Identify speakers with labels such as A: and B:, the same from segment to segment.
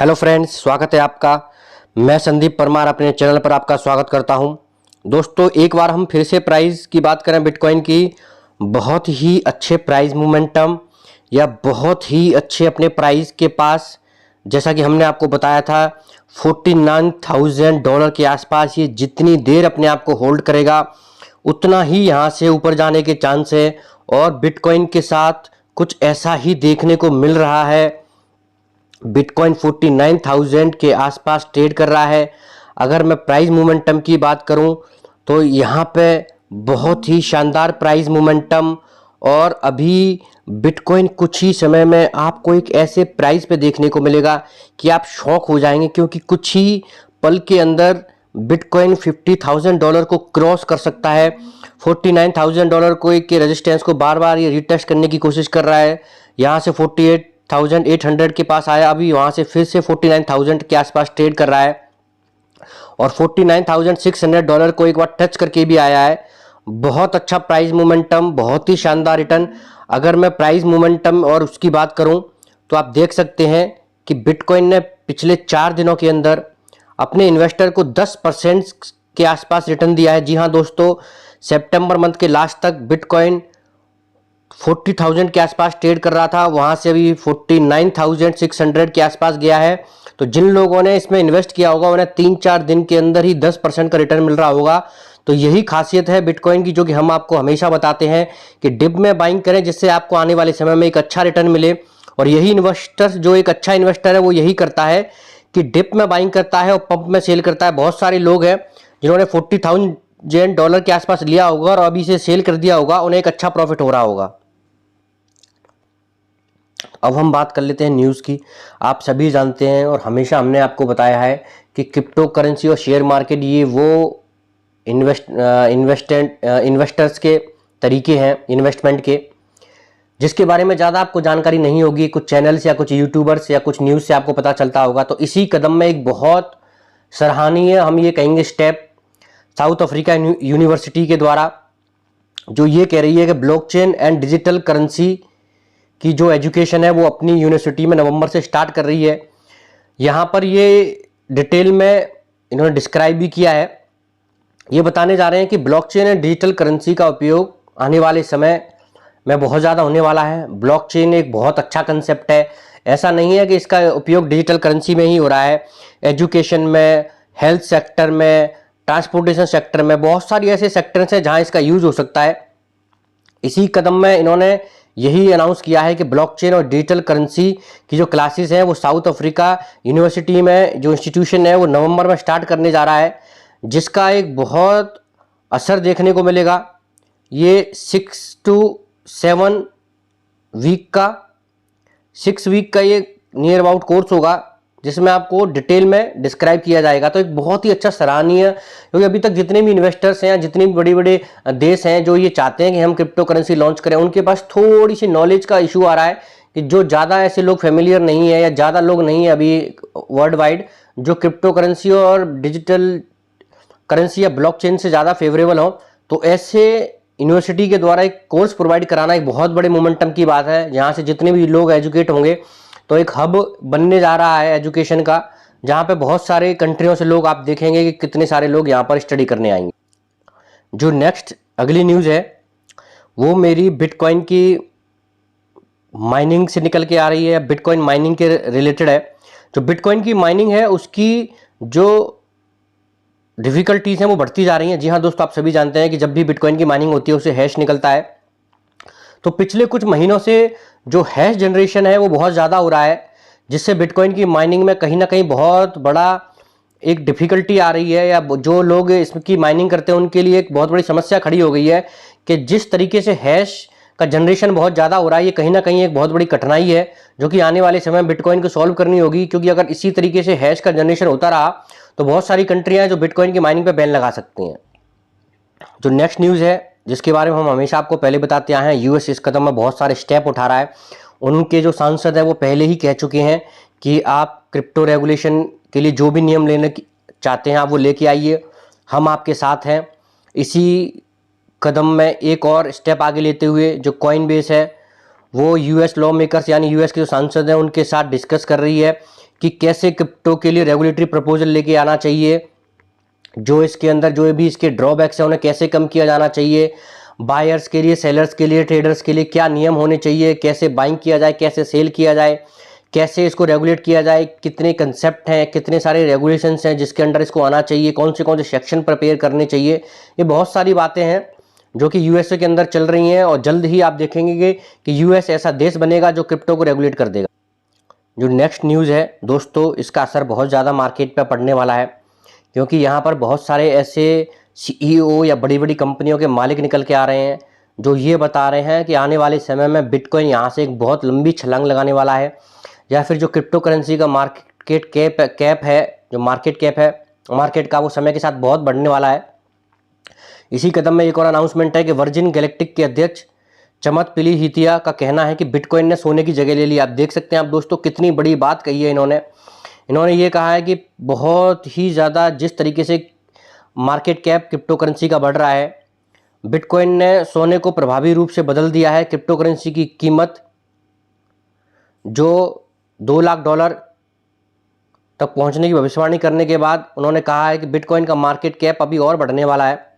A: Hello friends, स्वागत है आपका। मैं संदीप परमार अपने चैनल पर आपका स्वागत करता हूं। दोस्तों, एक बार हम फिर से प्राइस की बात करें बिटकॉइन की, बहुत ही अच्छे प्राइस मोमेंटम या बहुत ही अच्छे अपने प्राइस के पास, जैसा कि हमने आपको बताया था $49,000 के आसपास ये जितनी देर अपने आप को होल्ड करेगा उतना ही यहाँ से ऊपर जाने के चांस है। और बिटकॉइन के साथ कुछ ऐसा ही देखने को मिल रहा है। बिटकॉइन 49,000 के आसपास ट्रेड कर रहा है। अगर मैं प्राइस मोमेंटम की बात करूं तो यहाँ पे बहुत ही शानदार प्राइस मोमेंटम, और अभी बिटकॉइन कुछ ही समय में आपको एक ऐसे प्राइस पे देखने को मिलेगा कि आप शॉक हो जाएंगे, क्योंकि कुछ ही पल के अंदर बिटकॉइन $50,000 को क्रॉस कर सकता है। $49,000 को एक के रेजिस्टेंस को बार बार ये रिटेस्ट करने की कोशिश कर रहा है। यहाँ से 48,800 के पास आया, अभी वहाँ से फिर से 49,000 के आसपास ट्रेड कर रहा है और $49,600 को एक बार टच करके भी आया है। बहुत अच्छा प्राइस मोमेंटम, बहुत ही शानदार रिटर्न। अगर मैं प्राइस मोमेंटम और उसकी बात करूं तो आप देख सकते हैं कि बिटकॉइन ने पिछले 4 दिनों के अंदर अपने इन्वेस्टर को 10% के आसपास रिटर्न दिया है। जी हाँ दोस्तों, सितंबर मंथ के लास्ट तक बिटकॉइन 40,000 के आसपास ट्रेड कर रहा था, वहां से अभी 49,600 के आसपास गया है। तो जिन लोगों ने इसमें इन्वेस्ट किया होगा उन्हें 3-4 दिन के अंदर ही 10% का रिटर्न मिल रहा होगा। तो यही खासियत है बिटकॉइन की, जो कि हम आपको हमेशा बताते हैं कि डिप में बाइंग करें, जिससे आपको आने वाले समय में एक अच्छा रिटर्न मिले। और यही इन्वेस्टर, जो एक अच्छा इन्वेस्टर है, वो यही करता है कि डिप में बाइंग करता है और पंप में सेल करता है। बहुत सारे लोग हैं जिन्होंने $40,000 के आसपास लिया होगा और अभी से सेल कर दिया होगा, उन्हें एक अच्छा प्रॉफिट हो रहा होगा। अब हम बात कर लेते हैं न्यूज़ की। आप सभी जानते हैं और हमेशा हमने आपको बताया है कि क्रिप्टो करेंसी और शेयर मार्केट ये वो इन्वेस्टर्स के तरीके हैं इन्वेस्टमेंट के, जिसके बारे में ज़्यादा आपको जानकारी नहीं होगी। कुछ चैनल्स या कुछ यूट्यूबर्स या कुछ न्यूज़ से आपको पता चलता होगा। तो इसी कदम में एक बहुत सराहनीय, हम ये कहेंगे, स्टेप साउथ अफ्रीका यूनिवर्सिटी के द्वारा, जो ये कह रही है कि ब्लॉकचेन एंड डिजिटल करेंसी की जो एजुकेशन है वो अपनी यूनिवर्सिटी में नवंबर से स्टार्ट कर रही है। यहाँ पर ये डिटेल में इन्होंने डिस्क्राइब भी किया है। ये बताने जा रहे हैं कि ब्लॉकचेन एंड डिजिटल करेंसी का उपयोग आने वाले समय में बहुत ज़्यादा होने वाला है। ब्लॉकचेन एक बहुत अच्छा कंसेप्ट है। ऐसा नहीं है कि इसका उपयोग डिजिटल करेंसी में ही हो रहा है। एजुकेशन में, हेल्थ सेक्टर में, ट्रांसपोर्टेशन सेक्टर में, बहुत सारी ऐसे सेक्टर्स हैं जहाँ इसका यूज हो सकता है। इसी कदम में इन्होंने यही अनाउंस किया है कि ब्लॉकचेन और डिजिटल करेंसी की जो क्लासेस हैं वो साउथ अफ्रीका यूनिवर्सिटी में जो इंस्टीट्यूशन है वो नवंबर में स्टार्ट करने जा रहा है, जिसका एक बहुत असर देखने को मिलेगा। ये 6 वीक का ये नियर अबाउट कोर्स होगा, जिसमें आपको डिटेल में डिस्क्राइब किया जाएगा। तो एक बहुत ही अच्छा, सराहनीय, क्योंकि अभी तक जितने भी इन्वेस्टर्स हैं या जितने भी बड़े बड़े देश हैं जो ये चाहते हैं कि हम क्रिप्टो करेंसी लॉन्च करें, उनके पास थोड़ी सी नॉलेज का इशू आ रहा है कि जो ज़्यादा ऐसे लोग फेमिलियर नहीं है या ज़्यादा लोग नहीं है अभी वर्ल्ड वाइड जो क्रिप्टो करेंसी और डिजिटल करेंसी या ब्लॉकचेन से ज़्यादा फेवरेबल हो। तो ऐसे यूनिवर्सिटी के द्वारा एक कोर्स प्रोवाइड कराना एक बहुत बड़े मोमेंटम की बात है। यहाँ से जितने भी लोग एजुकेट होंगे तो एक हब बनने जा रहा है एजुकेशन का, जहाँ पे बहुत सारे कंट्रियों से लोग, आप देखेंगे कि कितने सारे लोग यहाँ पर स्टडी करने आएंगे। जो नेक्स्ट अगली न्यूज़ है वो मेरी बिटकॉइन की माइनिंग से निकल के आ रही है, बिटकॉइन माइनिंग के रिलेटेड है। जो बिटकॉइन की माइनिंग है उसकी जो डिफ़िकल्टीज़ हैं वो बढ़ती जा रही हैं। जी हाँ दोस्तों, आप सभी जानते हैं कि जब भी बिटकॉइन की माइनिंग होती है उसे हैश निकलता है। तो पिछले कुछ महीनों से जो हैश जनरेशन है वो बहुत ज़्यादा हो रहा है, जिससे बिटकॉइन की माइनिंग में कहीं ना कहीं बहुत बड़ा एक डिफ़िकल्टी आ रही है, या जो लोग इसकी माइनिंग करते हैं उनके लिए एक बहुत बड़ी समस्या खड़ी हो गई है कि जिस तरीके से हैश का जनरेशन बहुत ज़्यादा हो रहा है, ये कहीं ना कहीं एक बहुत बड़ी कठिनाई है जो कि आने वाले समय में बिटकॉइन को सॉल्व करनी होगी। क्योंकि अगर इसी तरीके से हैश का जनरेशन होता रहा तो बहुत सारी कंट्रियाँ जो बिटकॉइन की माइनिंग पर बैन लगा सकती हैं। जो नेक्स्ट न्यूज़ है जिसके बारे में हम हमेशा आपको पहले बताते आए हैं, यूएस इस कदम में बहुत सारे स्टेप उठा रहा है। उनके जो सांसद हैं वो पहले ही कह चुके हैं कि आप क्रिप्टो रेगुलेशन के लिए जो भी नियम लेने चाहते हैं आप वो लेके आइए, हम आपके साथ हैं। इसी कदम में एक और स्टेप आगे लेते हुए जो कॉइनबेस है वो यूएस लॉ मेकर्स यानी यूएस के जो सांसद हैं उनके साथ डिस्कस कर रही है कि कैसे क्रिप्टो के लिए रेगुलेटरी प्रपोजल लेके आना चाहिए, जो इसके अंदर जो भी इसके ड्रॉबैक्स हैं उन्हें कैसे कम किया जाना चाहिए, बायर्स के लिए, सेलर्स के लिए, ट्रेडर्स के लिए क्या नियम होने चाहिए, कैसे बाइंग किया जाए, कैसे सेल किया जाए, कैसे इसको रेगुलेट किया जाए, कितने कंसेप्ट हैं, कितने सारे रेगुलेशंस हैं जिसके अंडर इसको आना चाहिए, कौन से सेक्शन प्रिपेयर करने चाहिए। ये बहुत सारी बातें हैं जो कि यूएसए के अंदर चल रही हैं और जल्द ही आप देखेंगे कि यूएस ऐसा देश बनेगा जो क्रिप्टो को रेगुलेट कर देगा। जो नेक्स्ट न्यूज़ है दोस्तों, इसका असर बहुत ज़्यादा मार्केट पर पड़ने वाला है, क्योंकि यहाँ पर बहुत सारे ऐसे सीईओ या बड़ी बड़ी कंपनियों के मालिक निकल के आ रहे हैं जो ये बता रहे हैं कि आने वाले समय में बिटकॉइन यहाँ से एक बहुत लंबी छलांग लगाने वाला है, या फिर जो क्रिप्टो करेंसी का मार्केट कैप है, जो मार्केट कैप है मार्केट का, वो समय के साथ बहुत बढ़ने वाला है। इसी कदम में एक और अनाउंसमेंट है कि वर्जिन गैलेक्टिक के अध्यक्ष चमत पिलीहितिया का कहना है कि बिटकॉइन ने सोने की जगह ले ली। आप देख सकते हैं आप दोस्तों, कितनी बड़ी बात कही है इन्होंने ये कहा है कि बहुत ही ज़्यादा जिस तरीके से मार्केट कैप क्रिप्टो करेंसी का बढ़ रहा है, बिटकॉइन ने सोने को प्रभावी रूप से बदल दिया है। क्रिप्टो करेंसी की कीमत जो $2 लाख तक पहुंचने की भविष्यवाणी करने के बाद उन्होंने कहा है कि बिटकॉइन का मार्केट कैप अभी और बढ़ने वाला है।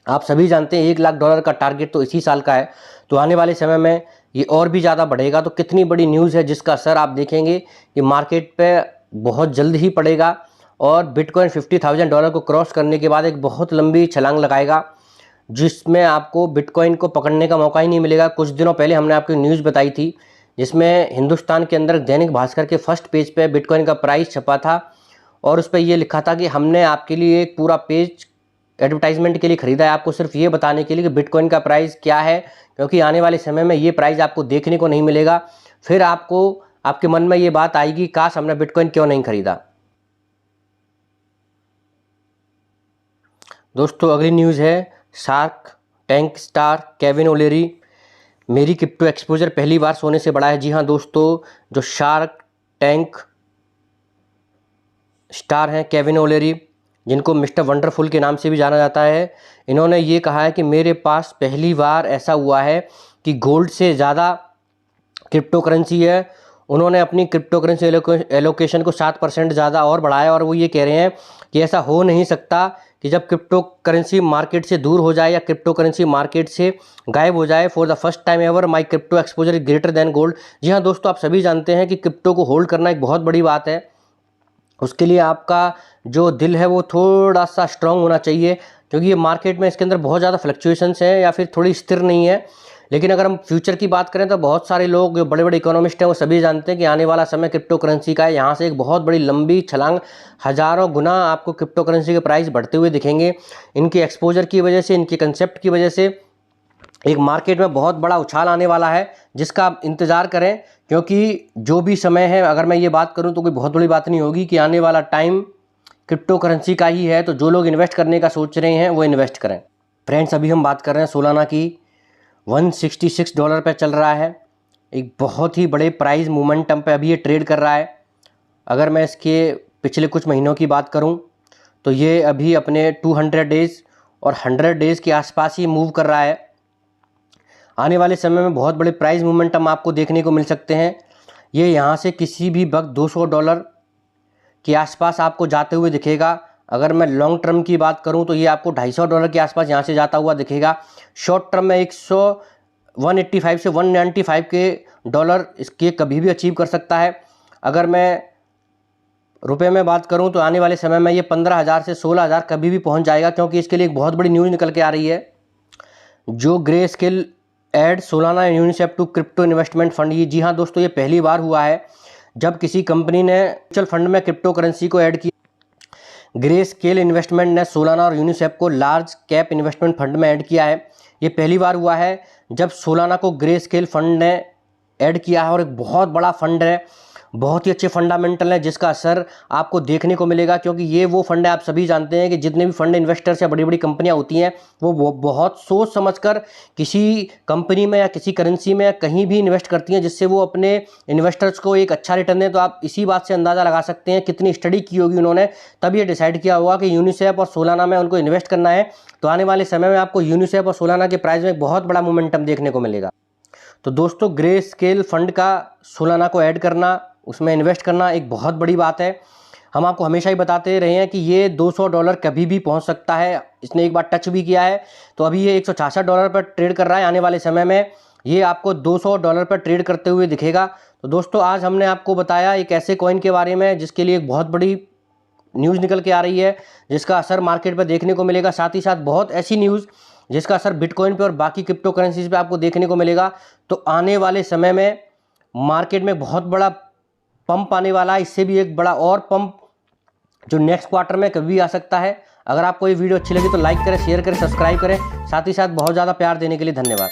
A: आप सभी जानते हैं $1 लाख का टारगेट तो इसी साल का है, तो आने वाले समय में ये और भी ज़्यादा बढ़ेगा। तो कितनी बड़ी न्यूज़ है जिसका असर आप देखेंगे कि मार्केट पे बहुत जल्द ही पड़ेगा और बिटकॉइन $50,000 को क्रॉस करने के बाद एक बहुत लंबी छलांग लगाएगा, जिसमें आपको बिटकॉइन को पकड़ने का मौका ही नहीं मिलेगा। कुछ दिनों पहले हमने आपको न्यूज़ बताई थी जिसमें हिंदुस्तान के अंदर दैनिक भास्कर के फर्स्ट पेज पे बिटकॉइन का प्राइस छपा था और उस पर यह लिखा था कि हमने आपके लिए एक पूरा पेज एडवर्टाइजमेंट के लिए खरीदा है, आपको सिर्फ ये बताने के लिए कि बिटकॉइन का प्राइस क्या है, क्योंकि आने वाले समय में ये प्राइस आपको देखने को नहीं मिलेगा। फिर आपको आपके मन में ये बात आएगी, काश हमने बिटकॉइन क्यों नहीं खरीदा। दोस्तों अगली न्यूज़ है शार्क टैंक स्टार केविन ओलेरी, मेरी क्रिप्टो एक्सपोजर पहली बार सोने से बढ़ा है। जी हाँ दोस्तों, जो शार्क टैंक स्टार हैं केविन ओलेरी, जिनको मिस्टर वंडरफुल के नाम से भी जाना जाता है, इन्होंने ये कहा है कि मेरे पास पहली बार ऐसा हुआ है कि गोल्ड से ज़्यादा क्रिप्टो करेंसी है। उन्होंने अपनी क्रिप्टो करेंसी एलोकेशन को 7% ज़्यादा और बढ़ाया और वो ये कह रहे हैं कि ऐसा हो नहीं सकता कि जब क्रिप्टो करेंसी मार्केट से दूर हो जाए या क्रिप्टो करेंसी मार्केट से गायब हो जाए। For the first time ever my crypto exposure is greater than gold. जी हाँ दोस्तों, आप सभी जानते हैं कि क्रिप्टो को होल्ड करना एक बहुत बड़ी बात है। उसके लिए आपका जो दिल है वो थोड़ा सा स्ट्रांग होना चाहिए, क्योंकि ये मार्केट में इसके अंदर बहुत ज़्यादा फ्लक्चुएशंस हैं या फिर थोड़ी स्थिर नहीं है। लेकिन अगर हम फ्यूचर की बात करें तो बहुत सारे लोग, जो बड़े बड़े इकोनॉमिस्ट हैं, वो सभी जानते हैं कि आने वाला समय क्रिप्टो करेंसी का है। यहाँ से एक बहुत बड़ी लंबी छलांग, हज़ारों गुना आपको क्रिप्टो करेंसी के प्राइस बढ़ते हुए दिखेंगे। इनके एक्सपोजर की वजह से, इनके कंसेप्ट की वजह से एक मार्केट में बहुत बड़ा उछाल आने वाला है, जिसका आप इंतज़ार करें। क्योंकि जो भी समय है, अगर मैं ये बात करूं तो कोई बहुत बड़ी बात नहीं होगी कि आने वाला टाइम क्रिप्टो करेंसी का ही है। तो जो लोग इन्वेस्ट करने का सोच रहे हैं वो इन्वेस्ट करें। फ्रेंड्स, अभी हम बात कर रहे हैं सोलाना की। $166 पे चल रहा है, एक बहुत ही बड़े प्राइस मोमेंटम पे अभी ये ट्रेड कर रहा है। अगर मैं इसके पिछले कुछ महीनों की बात करूं तो ये अभी अपने 200 डेज़ और 100 डेज़ के आसपास ही मूव कर रहा है। आने वाले समय में बहुत बड़े प्राइस मोमेंटम आपको देखने को मिल सकते हैं। ये यहाँ से किसी भी वक्त $200 के आसपास आपको जाते हुए दिखेगा। अगर मैं लॉन्ग टर्म की बात करूँ तो ये आपको $250 के आसपास यहाँ से जाता हुआ दिखेगा। शॉर्ट टर्म में 185 से 195 के डॉलर इसके कभी भी अचीव कर सकता है। अगर मैं रुपए में बात करूं तो आने वाले समय में ये 15,000 से 16,000 कभी भी पहुंच जाएगा, क्योंकि इसके लिए एक बहुत बड़ी न्यूज़ निकल के आ रही है। जो Grayscale add Solana UNICEF to crypto investment fund, ये जी हाँ दोस्तों, ये पहली बार हुआ है जब किसी कंपनी ने म्यूचुअल फंड में क्रिप्टो करेंसी को ऐड किया। ग्रे स्केल इन्वेस्टमेंट ने सोलाना और यूनिसेफ को लार्ज कैप इन्वेस्टमेंट फंड में ऐड किया है। ये पहली बार हुआ है जब सोलाना को ग्रे स्केल फंड ने ऐड किया है, और एक बहुत बड़ा फंड है, बहुत ही अच्छे फंडामेंटल है, जिसका असर आपको देखने को मिलेगा। क्योंकि ये वो फंड है, आप सभी जानते हैं कि जितने भी फंड इन्वेस्टर्स या बड़ी बड़ी कंपनियां होती हैं वो बहुत सोच समझकर किसी कंपनी में या किसी करेंसी में या कहीं भी इन्वेस्ट करती हैं, जिससे वो अपने इन्वेस्टर्स को एक अच्छा रिटर्न दें। तो आप इसी बात से अंदाज़ा लगा सकते हैं कितनी स्टडी की होगी उन्होंने, तब ये डिसाइड किया होगा कि यूनिसेफ और सोलाना में उनको इन्वेस्ट करना है। तो आने वाले समय में आपको यूनिसेफ और सोलाना के प्राइस में एक बहुत बड़ा मोमेंटम देखने को मिलेगा। तो दोस्तों, ग्रे स्केल फंड का सोलाना को ऐड करना उसमें इन्वेस्ट करना एक बहुत बड़ी बात है। हम आपको हमेशा ही बताते रहे हैं कि ये $200 कभी भी पहुंच सकता है। इसने एक बार टच भी किया है, तो अभी ये $166 पर ट्रेड कर रहा है। आने वाले समय में ये आपको $200 पर ट्रेड करते हुए दिखेगा। तो दोस्तों, आज हमने आपको बताया एक ऐसे कॉइन के बारे में जिसके लिए एक बहुत बड़ी न्यूज़ निकल के आ रही है, जिसका असर मार्केट पर देखने को मिलेगा। साथ ही साथ बहुत ऐसी न्यूज़ जिसका असर बिटकॉइन पे और बाकी क्रिप्टो करेंसीज पे आपको देखने को मिलेगा। तो आने वाले समय में मार्केट में बहुत बड़ा पंप आने वाला है, इससे भी एक बड़ा और पंप जो नेक्स्ट क्वार्टर में कभी भी आ सकता है। अगर आपको ये वीडियो अच्छी लगी तो लाइक करें, शेयर करें, सब्सक्राइब करें। साथ ही साथ बहुत ज़्यादा प्यार देने के लिए धन्यवाद।